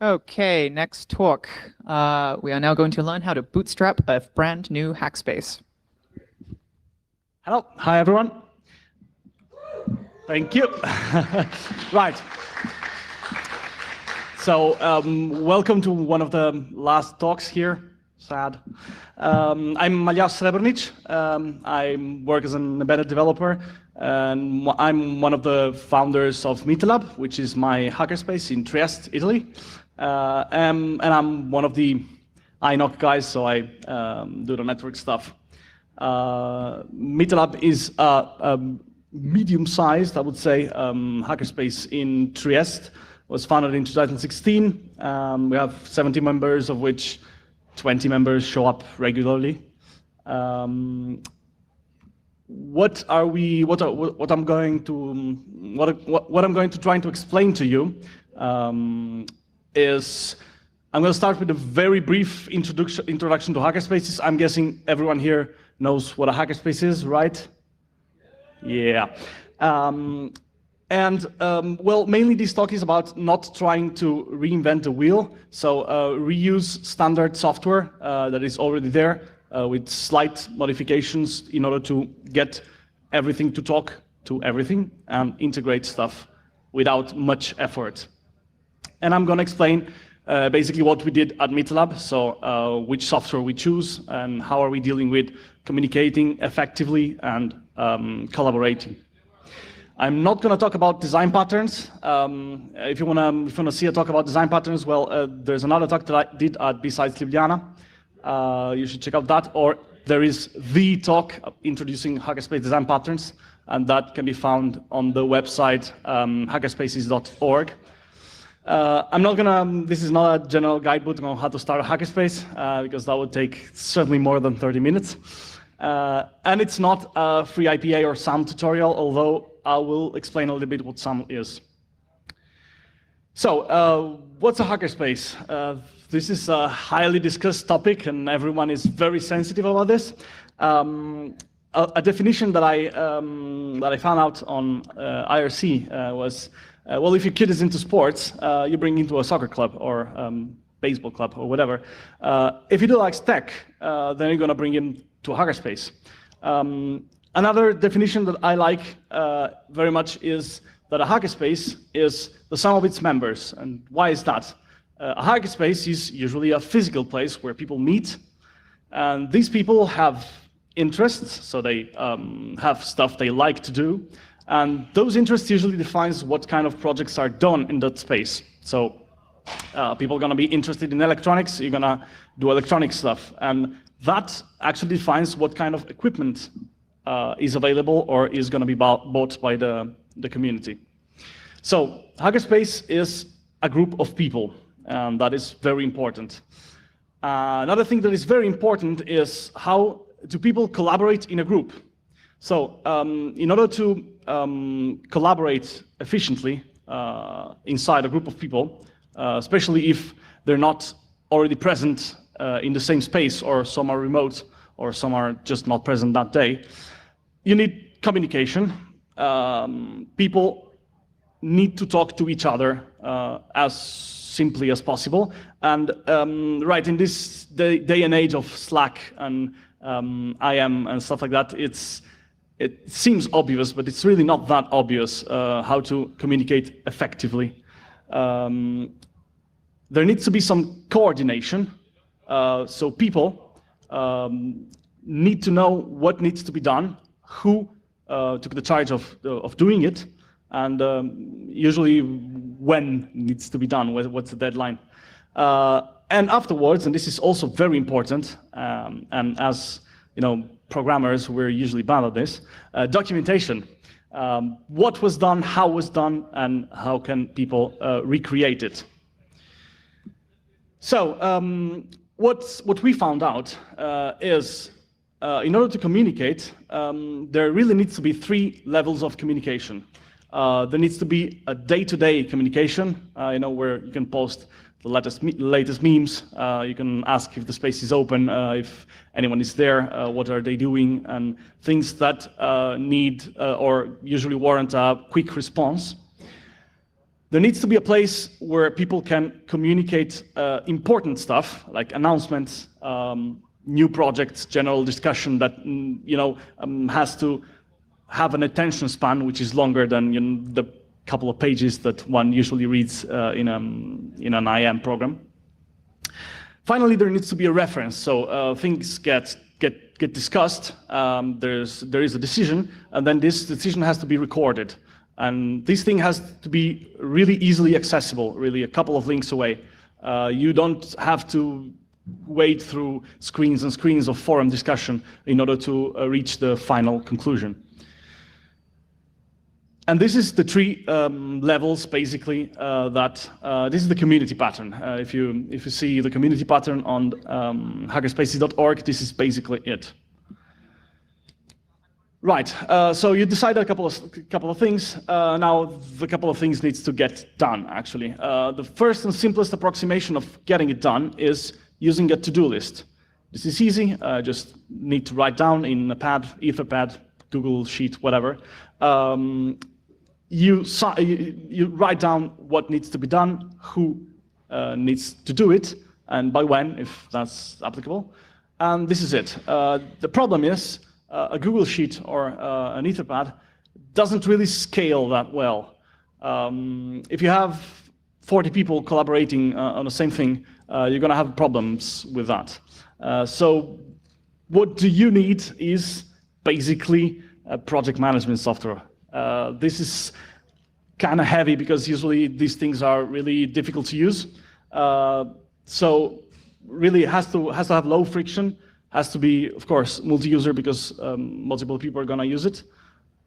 Okay, next talk. We are now going to learn how to bootstrap a brand new Hackspace. Hello. Hi, everyone. Thank you. Right. So, welcome to one of the last talks here. Sad. I'm Maljas Srebrnic. I work as an embedded developer, and I'm one of the founders of Meetlab, which is my hackerspace in Trieste, Italy. And I'm one of the iNock guys, so I do the network stuff. Meetlab is a medium-sized, I would say, hackerspace in Trieste. Was founded in 2016. We have 70 members, of which 20 members show up regularly. What I'm going to try to explain to you is I'm going to start with a very brief introduction to hackerspaces. I'm guessing everyone here knows what a hackerspace is, right? Yeah. Well, mainly this talk is about not trying to reinvent the wheel. So reuse standard software that is already there with slight modifications in order to get everything to talk to everything and integrate stuff without much effort. And I'm going to explain basically what we did at Meetlab, so which software we choose and how are we dealing with communicating effectively and collaborating. I'm not going to talk about design patterns. If you want to see a talk about design patterns, well, there's another talk that I did at Besides Ljubljana. You should check out that. Or there is the talk introducing hackerspace design patterns, and that can be found on the website hackerspaces.org. This is not a general guidebook on how to start a hackerspace, because that would take certainly more than 30 minutes. And it's not a free IPA or SAM tutorial, although I will explain a little bit what SAM is. So, what's a hackerspace? This is a highly discussed topic, and everyone is very sensitive about this. A definition that I found out on IRC was, well, if your kid is into sports, you bring him to a soccer club or baseball club or whatever. If he likes tech, then you're going to bring him to a hackerspace. Another definition that I like very much is that a hackerspace is the sum of its members. And why is that? A hackerspace is usually a physical place where people meet, and these people have interests, so they have stuff they like to do, and those interests usually defines what kind of projects are done in that space. So people are going to be interested in electronics, you're going to do electronic stuff, and that actually defines what kind of equipment is available or is going to be bought by the community. So hackerspace is a group of people, and that is very important. Another thing that is very important is how do people collaborate in a group. So in order to collaborate efficiently inside a group of people, especially if they're not already present in the same space, or some are remote, or some are just not present that day, you need communication. People need to talk to each other as simply as possible. And right in this day and age of Slack and IM and stuff like that, it seems obvious, but it's really not that obvious how to communicate effectively. There needs to be some coordination. So people need to know what needs to be done, who took the charge of doing it, and usually when needs to be done, what's the deadline. And afterwards, and this is also very important, and as you know, programmers, we're usually bad at this, documentation. What was done, how was done, and how can people recreate it. So what we found out is in order to communicate, there really needs to be 3 levels of communication. There needs to be a day-to-day communication, where you can post the latest memes. You can ask if the space is open, if anyone is there, what are they doing, and things that need or usually warrant a quick response. There needs to be a place where people can communicate important stuff, like announcements, new projects, general discussion that has to have an attention span which is longer than the couple of pages that one usually reads in an IM program. Finally, there needs to be a reference, so things get discussed. There is a decision, and then this decision has to be recorded. And this thing has to be really easily accessible, really a couple of links away. You don't have to wade through screens and screens of forum discussion in order to reach the final conclusion. And this is the three levels, basically, this is the community pattern. If you see the community pattern on hackerspaces.org, this is basically it. Right, so you decided a couple of things. Now the couple of things needs to get done, actually. The first and simplest approximation of getting it done is using a to-do list. This is easy, just need to write down in a pad, Etherpad, Google Sheet, whatever. You write down what needs to be done, who needs to do it, and by when, if that's applicable. And this is it. The problem is a Google Sheet or an Etherpad doesn't really scale that well. If you have 40 people collaborating on the same thing, you're going to have problems with that. So what do you need is basically a project management software. This is kind of heavy because usually these things are really difficult to use. So really it has to have low friction, has to be, of course, multi-user because multiple people are going to use it.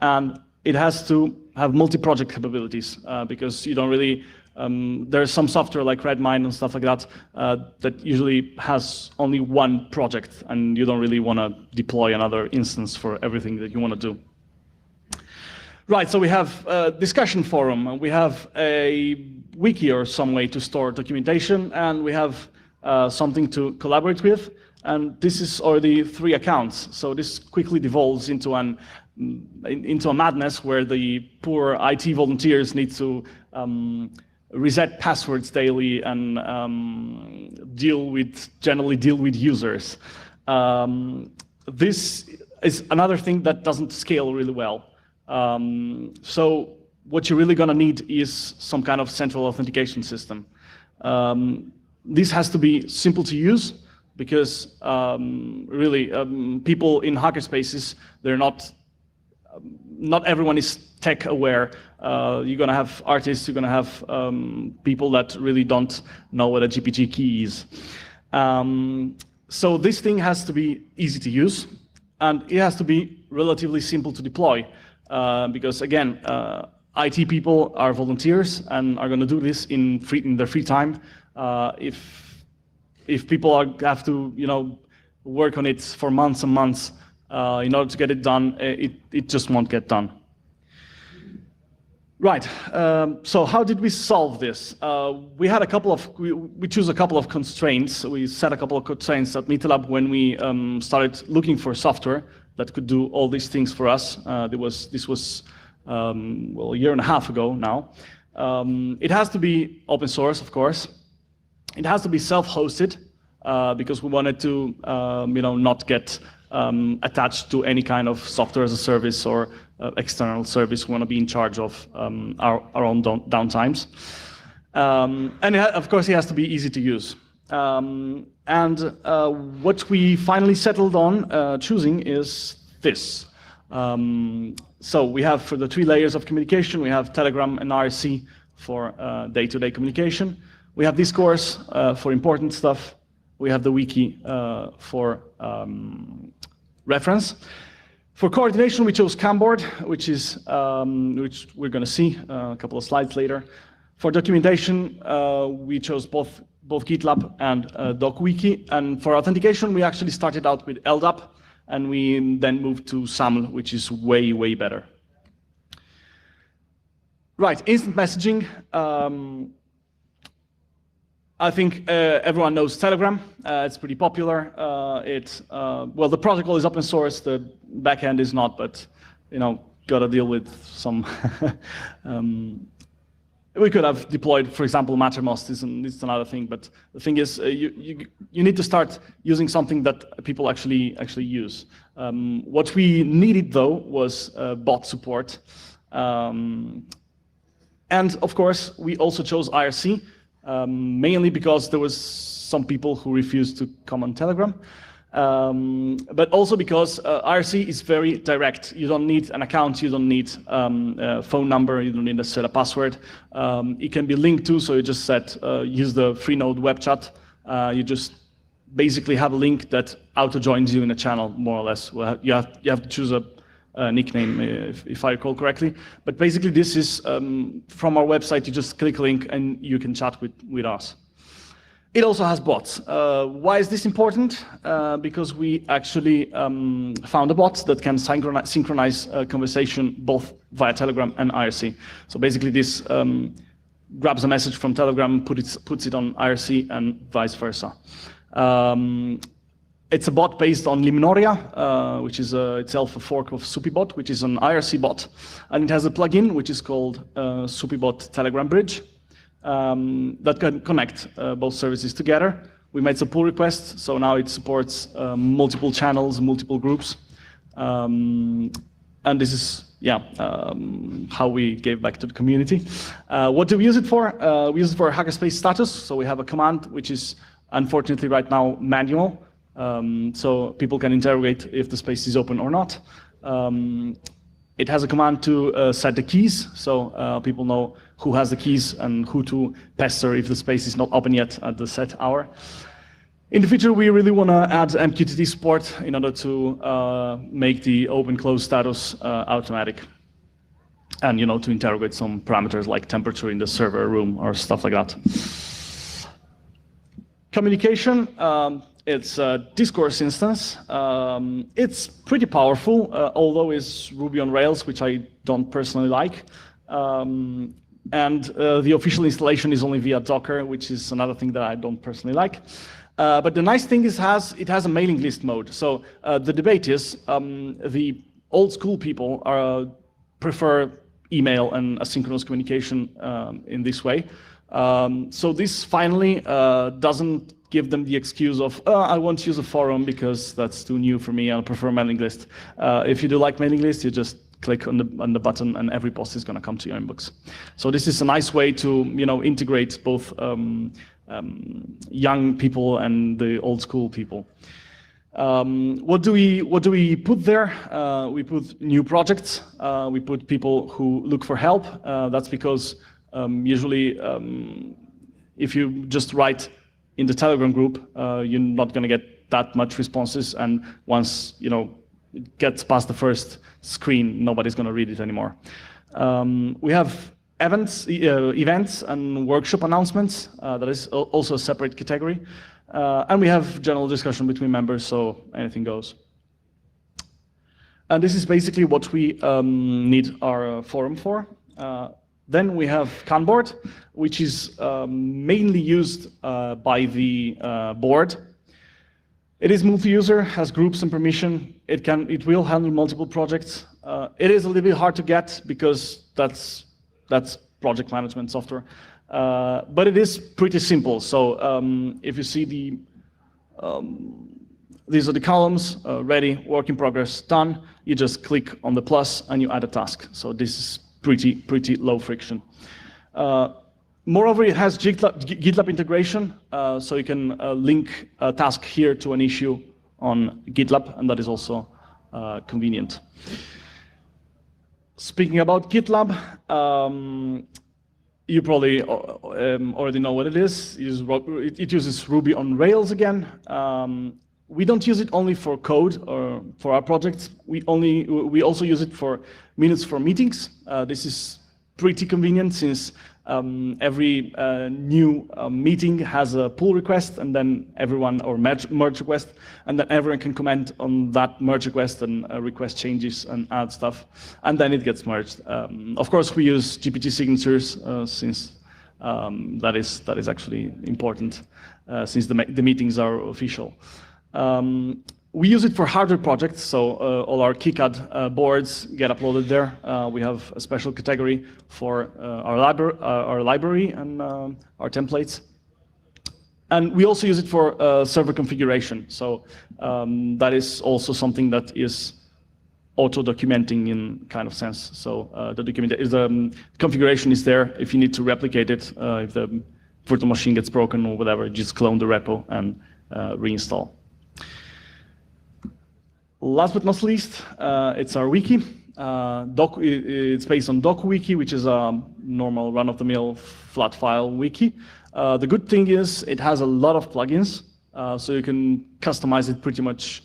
And it has to have multi-project capabilities because you don't really, there's some software like Redmine and stuff like that that usually has only one project and you don't really want to deploy another instance for everything that you want to do. Right, so we have a discussion forum, and we have a wiki or some way to store documentation, and we have something to collaborate with, and this is already 3 accounts. So this quickly devolves into a madness where the poor IT volunteers need to reset passwords daily and generally deal with users. This is another thing that doesn't scale really well. So what you're really going to need is some kind of central authentication system. This has to be simple to use because really people in hackerspaces, they're not everyone is tech aware. You're going to have artists, you're going to have people that really don't know what a GPG key is. So this thing has to be easy to use, and it has to be relatively simple to deploy. Because again, IT people are volunteers and are going to do this in their free time. If people have to, work on it for months and months in order to get it done, it just won't get done. Right. So how did we solve this? We had we chose a couple of constraints. We set a couple of constraints at Meetup when we started looking for software that could do all these things for us. This was well, a year and a half ago now. It has to be open source, of course. It has to be self-hosted because we wanted to, not get attached to any kind of software as a service or external service. We want to be in charge of our own downtimes. And of course, it has to be easy to use. What we finally settled on choosing is this. So we have, for the 3 layers of communication, we have Telegram and RSC for day-to-day communication. We have Discourse for important stuff. We have the wiki for reference. For coordination, we chose Camboard, which we're going to see a couple of slides later. For documentation, we chose both GitLab and DocWiki. And for authentication, we actually started out with LDAP, and we then moved to SAML, which is way, way better. Right, instant messaging. I think everyone knows Telegram. It's pretty popular. Well, the protocol is open source. The backend is not, but got to deal with some We could have deployed, for example, Mattermost is another thing, but the thing is, you need to start using something that people actually use. What we needed, though, was bot support. And of course, we also chose IRC, mainly because there was some people who refused to come on Telegram. But also because IRC is very direct. You don't need an account, you don't need a phone number, you don't need to set a password. It can be linked to, so you just use the Freenode web chat. You just basically have a link that auto-joins you in a channel, more or less. Well, you have to choose a nickname, if I recall correctly. But basically this is, from our website, you just click a link and you can chat with us. It also has bots. Why is this important? Because we actually found a bot that can synchronize conversation both via Telegram and IRC. So basically this grabs a message from Telegram, puts it on IRC, and vice versa. It's a bot based on Limnoria, which is itself a fork of SupiBot, which is an IRC bot. And it has a plugin, which is called SupiBot Telegram Bridge. That can connect both services together. We made some pull requests, so now it supports multiple channels, multiple groups. And this is, how we gave back to the community. What do we use it for? We use it for Hackerspace status. So we have a command, which is unfortunately right now manual. So people can interrogate if the space is open or not. It has a command to set the keys, so people know who has the keys and who to pester if the space is not open yet at the set hour. In the future, we really want to add MQTT support in order to make the open-close status automatic, and to interrogate some parameters like temperature in the server room or stuff like that. Communication. It's a discourse instance. It's pretty powerful, although it's Ruby on Rails, which I don't personally like. And the official installation is only via Docker, which is another thing that I don't personally like. But the nice thing is it has a mailing list mode. So the debate is the old school people prefer email and asynchronous communication in this way. So this finally doesn't give them the excuse of, I won't use a forum because that's too new for me, I'll prefer mailing list. If you do like mailing list, you just click on the button and every post is going to come to your inbox. So this is a nice way to integrate both young people and the old school people. What do we put there? We put new projects. We put people who look for help. That's because usually if you just write in the Telegram group, you're not going to get that much responses, and once it gets past the first screen, nobody's going to read it anymore. We have events and workshop announcements. That is also a separate category, and we have general discussion between members, so anything goes. And this is basically what we need our forum for. Then we have Kanboard, which is mainly used by the board. It is multi-user, has groups and permission. It will handle multiple projects. It is a little bit hard to get because that's project management software. But it is pretty simple. So if you see these are the columns, ready, work in progress, done. You just click on the plus and you add a task. So this is pretty low friction. Moreover, it has GitLab integration, so you can link a task here to an issue on GitLab, and that is also convenient. Speaking about GitLab, you probably already know what it is. It uses Ruby on Rails again. We don't use it only for code or for our projects. We also use it for minutes for meetings. This is pretty convenient since every new meeting has a pull request, and then merge request, and then everyone can comment on that merge request and request changes and add stuff, and then it gets merged. Of course, we use GPT signatures since that is actually important since the meetings are official. We use it for hardware projects, so all our KiCad boards get uploaded there. We have a special category for our library and our templates. And we also use it for server configuration. So that is also something that is auto-documenting in kind of sense. So the configuration is there. If you need to replicate it, if the virtual machine gets broken or whatever, just clone the repo and reinstall. Last but not least, it's our wiki. It's based on DocWiki, which is a normal run-of-the-mill flat file wiki. The good thing is it has a lot of plugins, so you can customize it pretty much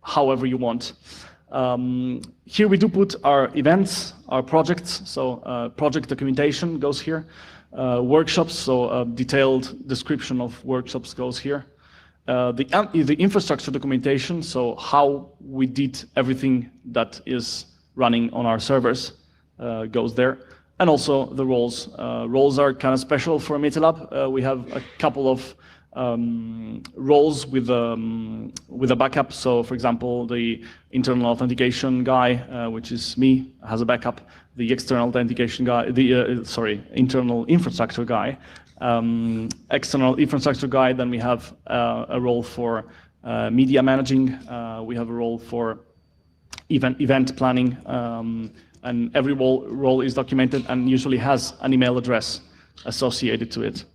however you want. Here we do put our events, our projects, so project documentation goes here. Workshops, so a detailed description of workshops goes here. The infrastructure documentation, so how we did everything that is running on our servers goes there. And also the roles. Roles are kind of special for MetaLab. We have a couple of roles with a backup. So for example, the internal authentication guy, which is me, has a backup. The external authentication guy, internal infrastructure guy, external infrastructure guy. Then we have a role for media managing. We have a role for event planning. And every role is documented and usually has an email address associated to it.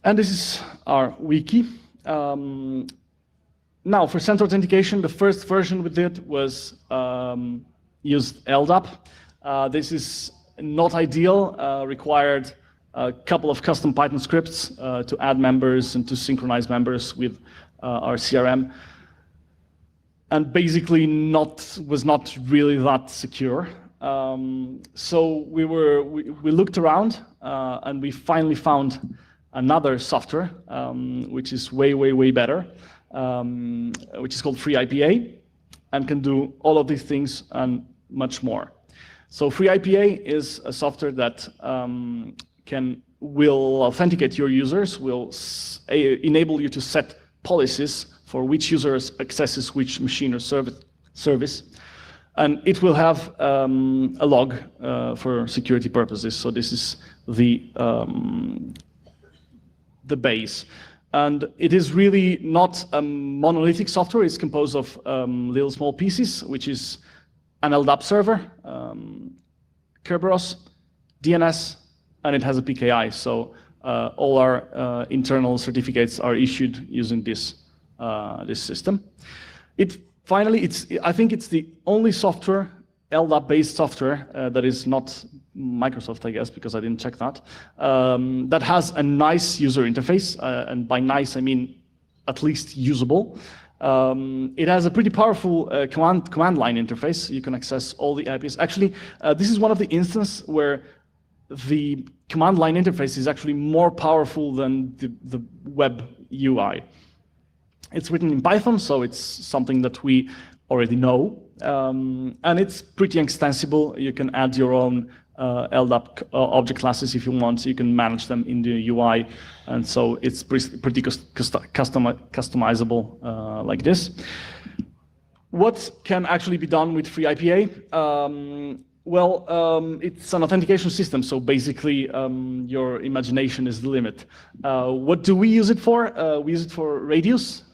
And this is our wiki. Now, for central authentication, the first version we did was used LDAP. This is not ideal, required a couple of custom Python scripts to add members and to synchronize members with our CRM. And basically was not really that secure. So we looked around and we finally found another software which is way better, which is called FreeIPA and can do all of these things and much more. So FreeIPA is a software that will authenticate your users, will enable you to set policies for which user accesses which machine or service. And it will have a log for security purposes. So this is the base. And it is really not a monolithic software. It's composed of little small pieces, which is an LDAP server, Kerberos, DNS, and it has a PKI. So all our internal certificates are issued using this system. I think it's the only software, LDAP-based software, that is not Microsoft, I guess, because I didn't check that, that has a nice user interface, and by nice I mean at least usable. It has a pretty powerful command line interface. You can access all the IPs. Actually, this is one of the instances where the command line interface is actually more powerful than the web UI. It's written in Python, so it's something that we already know, and it's pretty extensible. You can add your own LDAP object classes if you want. You can manage them in the UI, and so it's pretty customizable like this. What can actually be done with FreeIPA? It's an authentication system, so basically your imagination is the limit. What do we use it for? We use it for Radius,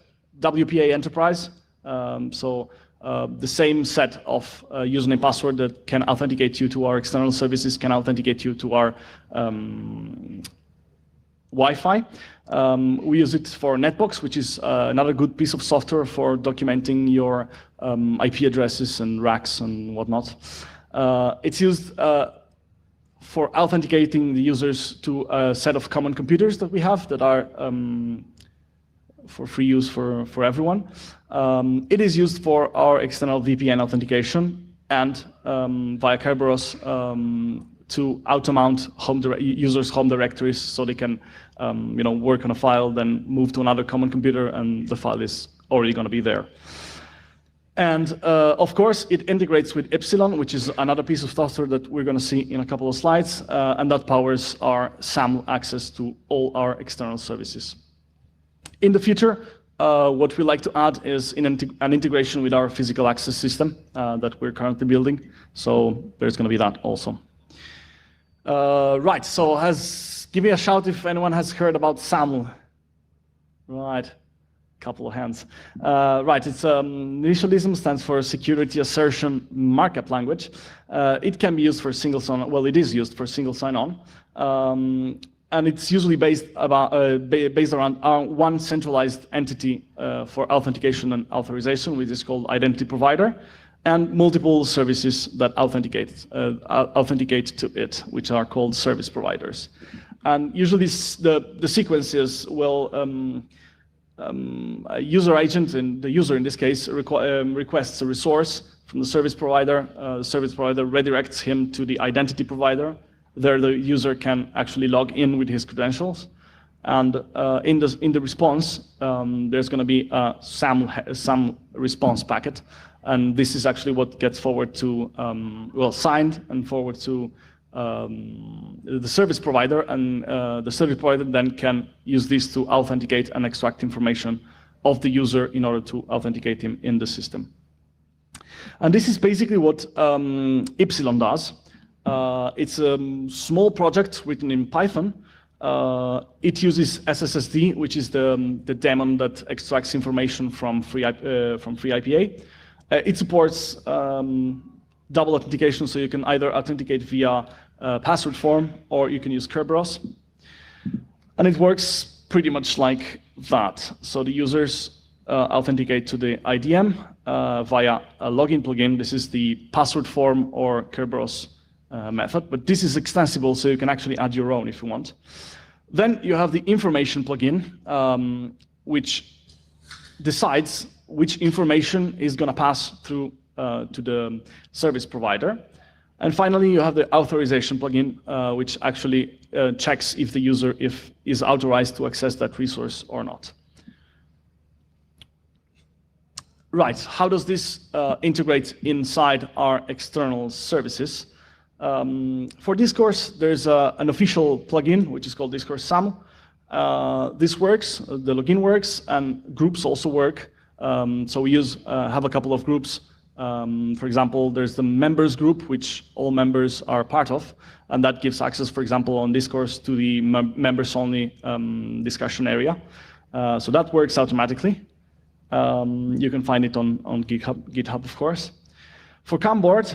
WPA Enterprise. The same set of username password that can authenticate you to our external services can authenticate you to our Wi-Fi. We use it for Netbox, which is another good piece of software for documenting your IP addresses and racks and whatnot. It's used for authenticating the users to a set of common computers that we have that are for free use for everyone. It is used for our external VPN authentication and via Kerberos to auto-mount users' home directories so they can work on a file, then move to another common computer, and the file is already going to be there. And of course, it integrates with Epsilon, which is another piece of software that we're going to see in a couple of slides, and that powers our SAML access to all our external services. In the future, what we like to add is an integration with our physical access system that we're currently building. So there's going to be that also. Right, so give me a shout if anyone has heard about SAML. Right, couple of hands. Right, it's initialism, stands for Security Assertion Markup Language. It can be used for single sign-on. Well, it is used for single sign-on. And it's usually based around one centralized entity for authentication and authorization, which is called identity provider, and multiple services that authenticate to it, which are called service providers. And usually the sequence is, well, a user agent, and the user in this case requests a resource from the service provider. The service provider redirects him to the identity provider. There the user can actually log in with his credentials. And in the response, there's going to be a SAM response packet. And this is actually what gets forward to, signed and forward to the service provider. And the service provider then can use this to authenticate and extract information of the user in order to authenticate him in the system. And this is basically what Epsilon does. It's a small project written in Python. It uses SSSD, which is the daemon that extracts information from free IPA. It supports double authentication, so you can either authenticate via password form or you can use Kerberos. And it works pretty much like that. So the users authenticate to the IDM via a login plugin. This is the password form or Kerberos method, but this is extensible, so you can actually add your own if you want. Then you have the information plugin, which decides which information is going to pass through to the service provider. And finally, you have the authorization plugin, which actually checks if the user is authorized to access that resource or not. Right, how does this integrate inside our external services? For Discourse, there's an official plugin, which is called Discourse SAML. This works, the login works, and groups also work. So we have a couple of groups. For example, there's the members group, which all members are part of, and that gives access, for example, on Discourse to the members-only discussion area. So that works automatically. You can find it on GitHub, of course. For Camboard,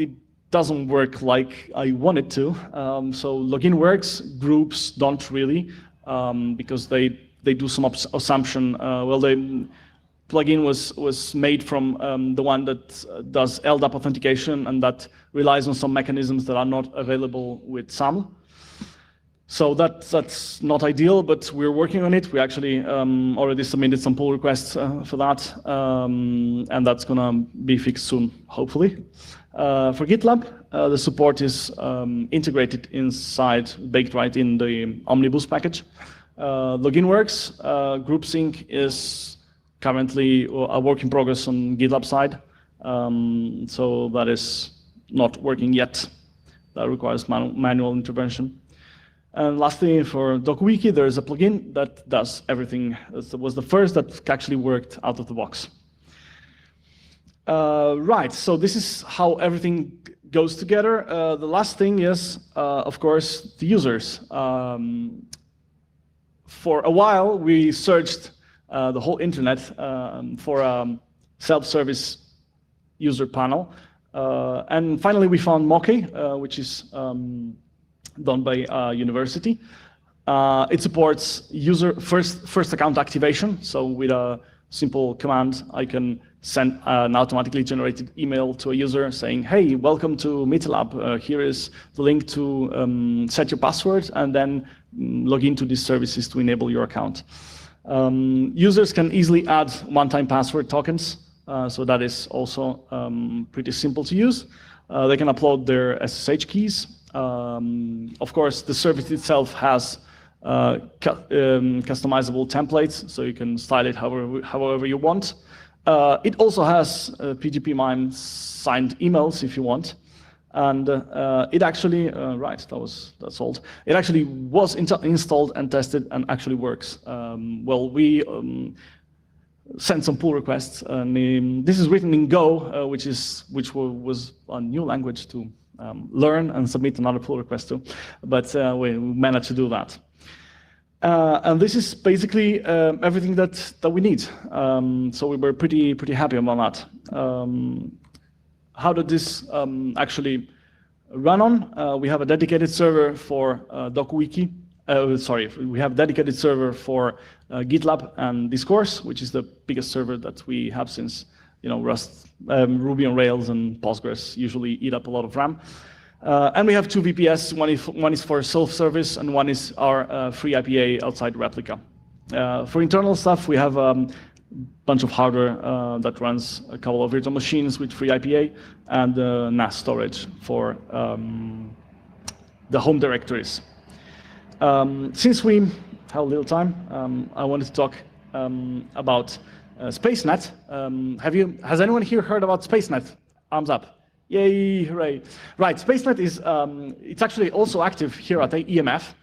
it doesn't work like I want it to. So login works, groups don't really, because they do some assumption. The plugin was made from the one that does LDAP authentication, and that relies on some mechanisms that are not available with SAML. So that's not ideal, but we're working on it. We actually already submitted some pull requests for that, and that's going to be fixed soon, hopefully. For GitLab, the support is integrated inside, baked right in the Omnibus package. Login works. Group sync is currently a work in progress on GitLab side. So that is not working yet. That requires manual intervention. And lastly, for DocWiki, there is a plugin that does everything. It was the first that actually worked out of the box. Right, so this is how everything goes together. The last thing is, of course, the users. For a while, we searched the whole internet for a self-service user panel. And finally, we found Moke, which is done by a university. It supports user first account activation. So with a simple command, I can send an automatically generated email to a user saying, hey, welcome to MeetLab. Here is the link to set your password and then log into these services to enable your account. Users can easily add one-time password tokens. So that is also pretty simple to use. They can upload their SSH keys. Of course, the service itself has customizable templates, so you can style it however you want. It also has PGP MIME signed emails if you want. And it actually, that's old. It actually was installed and tested and actually works. Well, we sent some pull requests, and this is written in Go, which was a new language to learn and submit another pull request to, but we managed to do that. And this is basically everything that we need. So we were pretty happy about that. How did this actually run on? We have a dedicated server for DocWiki. We have a dedicated server for GitLab and Discourse, which is the biggest server that we have since Rust, Ruby on Rails, and Postgres usually eat up a lot of RAM. And we have two VPS. One is for self-service, and one is our free IPA outside replica. For internal stuff, we have bunch of hardware that runs a couple of virtual machines with free IPA and NAS storage for the home directories. Since we have a little time, I wanted to talk about SpaceNet. Has anyone here heard about SpaceNet? Arms up. Yay, hooray. Right, SpaceNet is, it's actually also active here at EMF.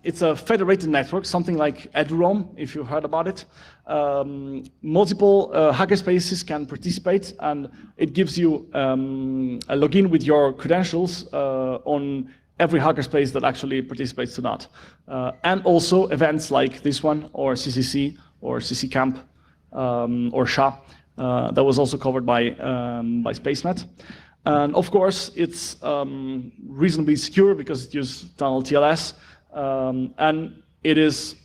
It's a federated network, something like EduRoam, if you heard about it. Multiple hackerspaces can participate, and it gives you a login with your credentials on every hackerspace that actually participates to that. And also events like this one, or CCC, or CCCamp, or SHA. That was also covered by SpaceNet. And of course, it's reasonably secure because it uses tunnel TLS. And it is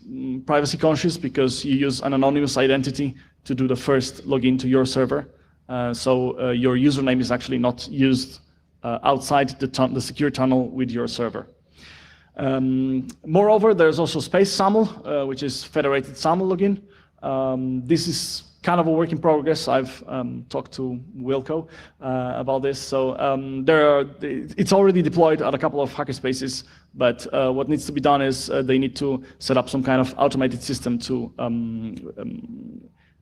privacy conscious because you use an anonymous identity to do the first login to your server. So your username is actually not used outside the secure tunnel with your server. Moreover, there's also Space SAML, which is federated SAML login. This is kind of a work in progress. I've talked to Wilco about this. So it's already deployed at a couple of hackerspaces, but what needs to be done is they need to set up some kind of automated system to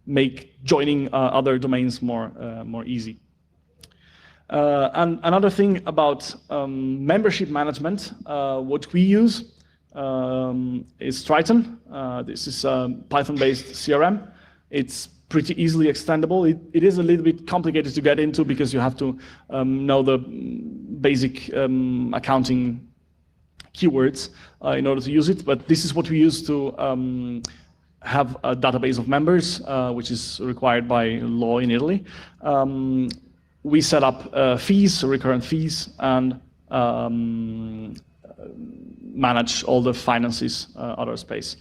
make joining other domains more easy. And another thing about membership management, what we use is Triton. This is a Python-based CRM. It's pretty easily extendable. It is a little bit complicated to get into because you have to know the basic accounting keywords in order to use it. But this is what we use to have a database of members, which is required by law in Italy. We set up fees, recurrent fees, and manage all the finances out of space.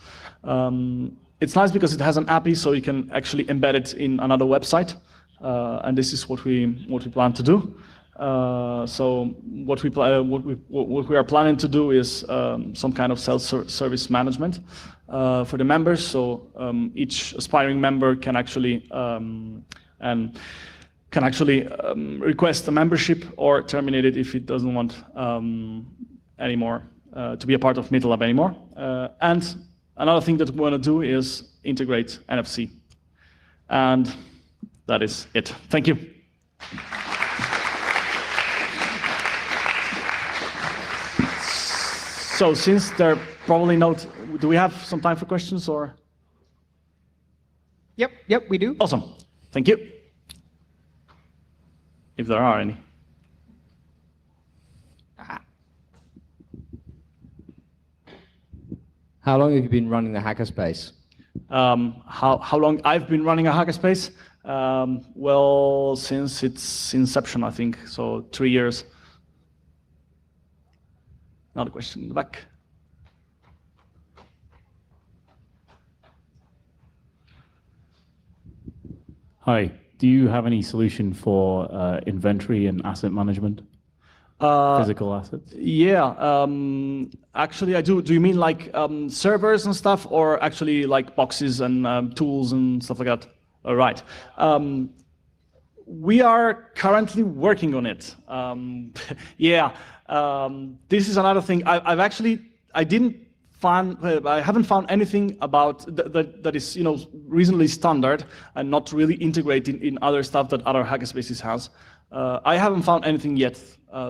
It's nice because it has an API, so you can actually embed it in another website, and this is what we plan to do. So what we are planning to do is some kind of self-service management for the members. So each aspiring member can actually request a membership or terminate it if it doesn't want anymore to be a part of MeetLab anymore. And another thing that we want to do is integrate NFC. And that is it. Thank you. So since they're probably not, do we have some time for questions or? Yep, we do. Awesome. Thank you. If there are any. How long have you been running the Hackerspace? How long I've been running a Hackerspace? Well, since its inception, I think, so 3 years. Another question in the back. Hi, do you have any solution for inventory and asset management? Physical assets? Yeah, actually I do. Do you mean like servers and stuff, or actually like boxes and tools and stuff like that? All right. We are currently working on it. Yeah, this is another thing. I haven't found anything about that is reasonably standard and not really integrated in other stuff that other hackerspaces has. I haven't found anything yet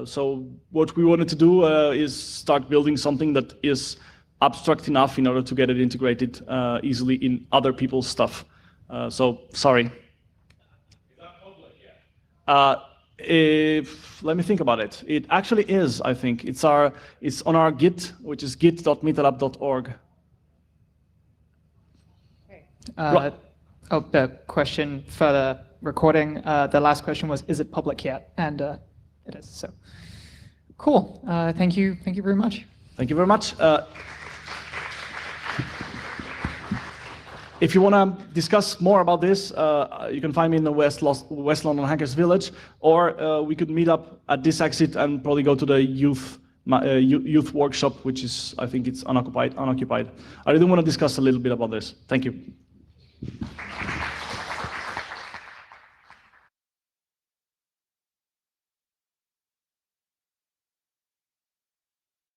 So what we wanted to do is start building something that is abstract enough in order to get it integrated easily in other people's stuff. So sorry. Is that public yet? Let me think about it. It actually is, I think. It's on our Git, which is git.meetup.org. The question for the recording, the last question was, is it public yet? And it is, so. Cool, thank you very much. Thank you very much. If you want to discuss more about this, you can find me in the West London Hackers Village, or we could meet up at this exit and probably go to the youth workshop, which is, I think it's unoccupied. I really want to discuss a little bit about this. Thank you.